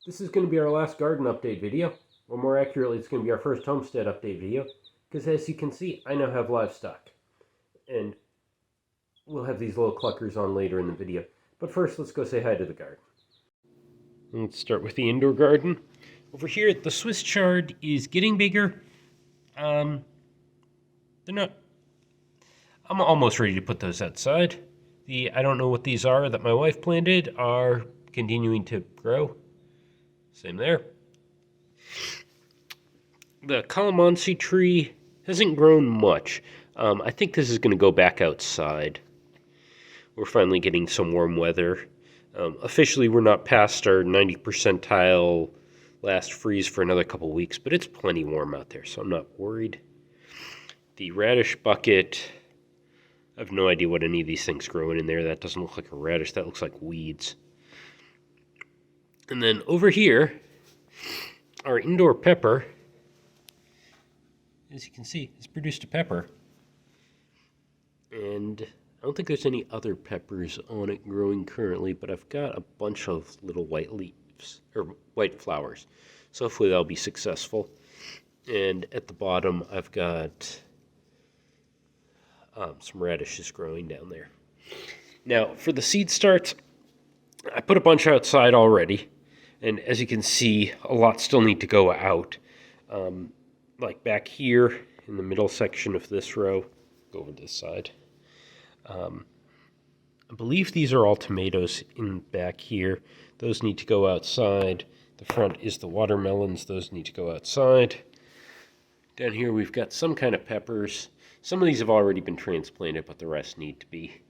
This is going to be our last garden update video, or more accurately, it's going to be our first homestead update video, because as you can see, I now have livestock, and we'll have these little cluckers on later in the video. But first, let's go say hi to the garden. Let's start with the indoor garden. Over here, the Swiss chard is getting bigger. They're not... I'm almost ready to put those outside. I don't know what these are that my wife planted are continuing to grow. Same there. The Calamansi tree hasn't grown much. I think this is going to go back outside. We're finally getting some warm weather. Officially, we're not past our 90 percentile last freeze for another couple weeks, but it's plenty warm out there, so I'm not worried. The radish bucket, I have no idea what any of these things growing in there. That doesn't look like a radish. That looks like weeds. And then over here, our indoor pepper, as you can see, has produced a pepper. And I don't think there's any other peppers on it growing currently, but I've got a bunch of little white leaves, or white flowers. So hopefully that'll be successful. And at the bottom, I've got some radishes growing down there. Now, for the seed starts, I put a bunch outside already. And as you can see, a lot still need to go out. Like back here in the middle section of this row, go over this side. I believe these are all tomatoes in back here. Those need to go outside. The front is the watermelons. Those need to go outside. Down here we've got some kind of peppers. Some of these have already been transplanted, but the rest need to be.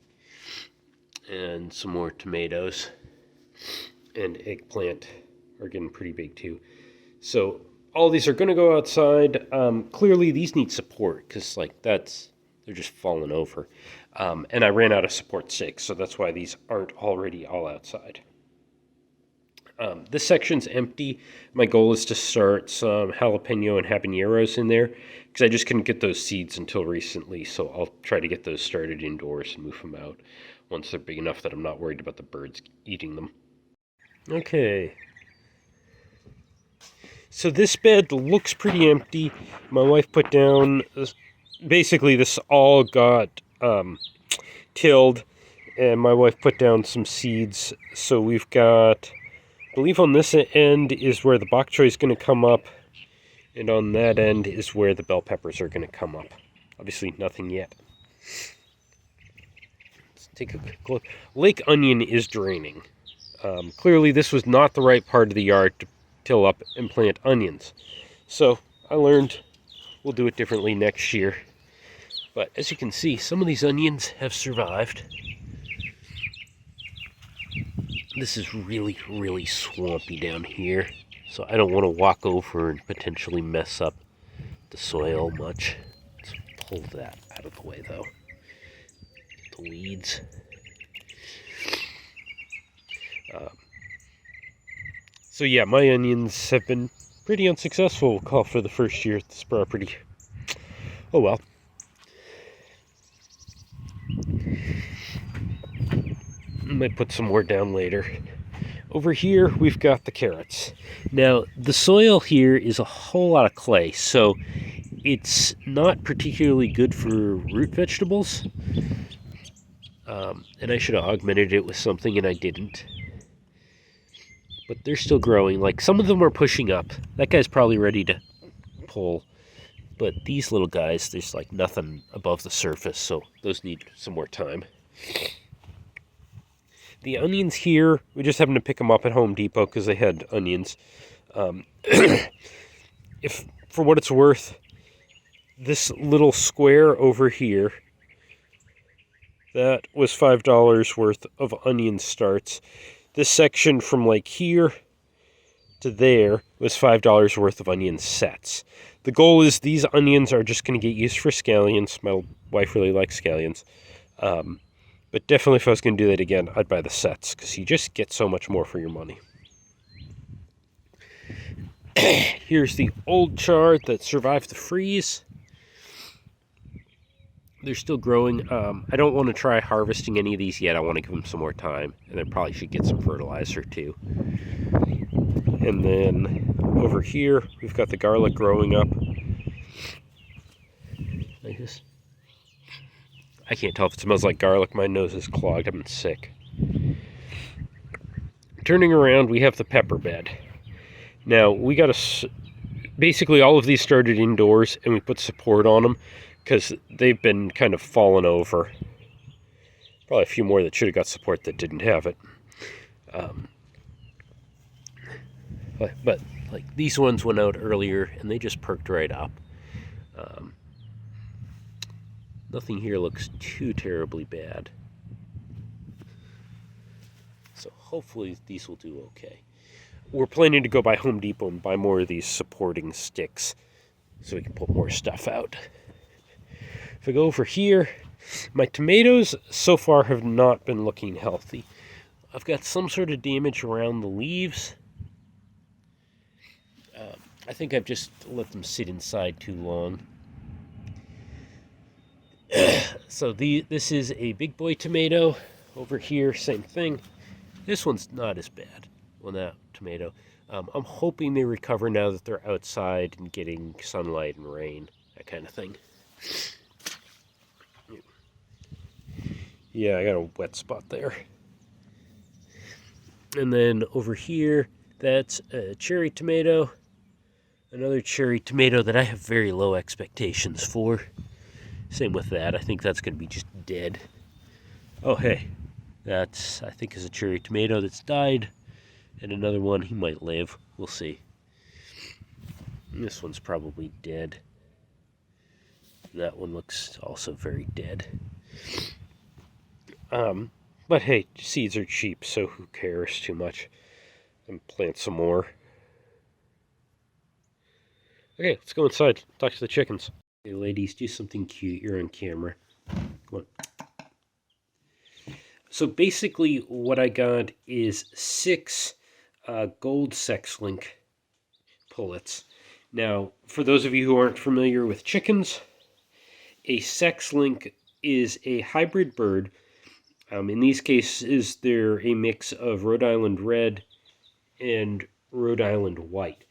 And some more tomatoes. And eggplant are getting pretty big too. So all these are going to go outside. Clearly these need support because they're just falling over. And I ran out of support sticks, so that's why these aren't already all outside. This section's empty. My goal is to start some jalapeno and habaneros in there because I just couldn't get those seeds until recently, so I'll try to get those started indoors and move them out once they're big enough that I'm not worried about the birds eating them. Okay. So this bed looks pretty empty. My wife put down, basically this all got tilled, and my wife put down some seeds. So we've got, I believe on this end is where the bokchoy is going to come up, and on that end is where the bell peppers are going to come up. Obviously nothing yet. Let's take a quick look. Lake onion is draining. Clearly this was not the right part of the yard to till up and plant onions. So I learned we'll do it differently next year. But as you can see, some of these onions have survived. This is really, really swampy down here. So I don't want to walk over and potentially mess up the soil much. Let's pull that out of the way though. Get the weeds. So yeah, my onions have been pretty unsuccessful, we'll call for the first year at this property. Oh well. I might put some more down later. Over here, we've got the carrots. Now, the soil here is a whole lot of clay, so it's not particularly good for root vegetables. And I should have augmented it with something, and I didn't. But they're still growing. Like, some of them are pushing up. That guy's probably ready to pull. But these little guys, there's like nothing above the surface, so those need some more time. The onions here, we just happened to pick them up at Home Depot because they had onions. If, for what it's worth, this little square over here, that was $5 worth of onion starts. This section from like here to there was $5 worth of onion sets. The goal is these onions are just going to get used for scallions. My wife really likes scallions. But definitely if I was going to do that again, I'd buy the sets because you just get so much more for your money. Here's the old chard that survived the freeze. They're still growing. I don't want to try harvesting any of these yet. I want to give them some more time. And I probably should get some fertilizer too. And then over here, we've got the garlic growing up. I can't tell if it smells like garlic. My nose is clogged. I'm sick. Turning around, we have the pepper bed. Now, we got basically all of these started indoors, and we put support on them because they've been kind of fallen over. Probably a few more that should have got support that didn't have it. But like these ones went out earlier, and they just perked right up. Nothing here looks too terribly bad. So hopefully these will do okay. We're planning to go by Home Depot and buy more of these supporting sticks so we can put more stuff out. If I go over here, my tomatoes so far have not been looking healthy. I've got some sort of damage around the leaves. I think I've just let them sit inside too long. So this is a big boy tomato. Over here, same thing. This one's not as bad on that tomato. I'm hoping they recover now that they're outside and getting sunlight and rain, that kind of thing. Yeah, I got a wet spot there. And then over here, that's a cherry tomato. Another cherry tomato that I have very low expectations for. Same with that. I think that's going to be just dead. Oh, hey. That's, I think, is a cherry tomato that's died. And another one, he might live. We'll see. And this one's probably dead. That one looks also very dead. But hey, seeds are cheap, so who cares too much? And plant some more. Okay, let's go inside. Talk to the chickens. Hey, ladies, do something cute. You're on camera. Come on. So basically, what I got is 6 gold sex link pullets. Now, for those of you who aren't familiar with chickens, a sex link is a hybrid bird. In these cases, they're a mix of Rhode Island Red and Rhode Island White.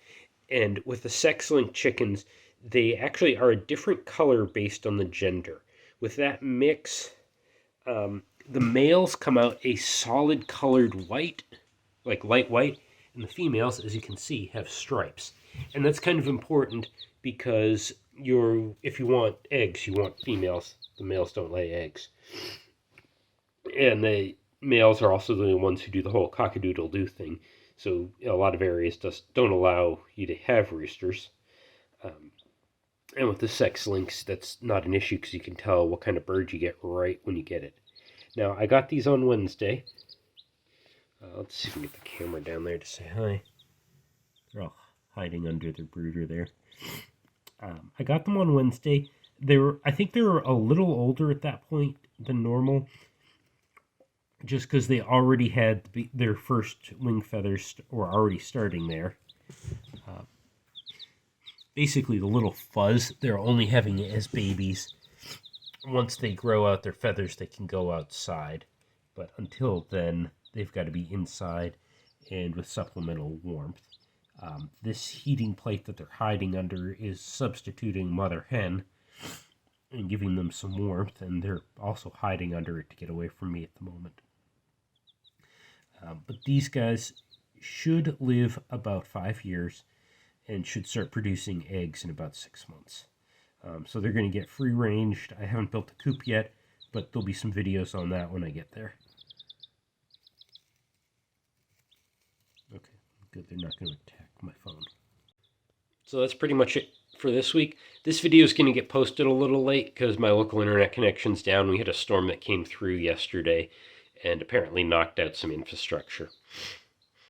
And with the sex-linked chickens, they actually are a different color based on the gender. With that mix, the males come out a solid colored white, like light white, and the females, as you can see, have stripes. And that's kind of important because if you want eggs, you want females. The males don't lay eggs. And the males are also the ones who do the whole cock-a-doodle-doo thing. So a lot of areas just don't allow you to have roosters. And with the sex links, that's not an issue because you can tell what kind of bird you get right when you get it. Now, I got these on Wednesday. Let's see if we can get the camera down there to say hi. They're all hiding under their brooder there. I got them on Wednesday. I think they were a little older at that point than normal, just because they already had their first wing feathers were already starting there. Basically, the little fuzz, they're only having it as babies. Once they grow out their feathers, they can go outside. But until then, they've got to be inside and with supplemental warmth. This heating plate that they're hiding under is substituting mother hen and giving them some warmth, and they're also hiding under it to get away from me at the moment. But these guys should live about 5 years and should start producing eggs in about 6 months. So they're going to get free ranged. I haven't built a coop yet, but there'll be some videos on that when I get there. Okay, good. They're not going to attack my phone. So that's pretty much it for this week. This video is going to get posted a little late because my local internet connection's down. We had a storm that came through yesterday and apparently knocked out some infrastructure.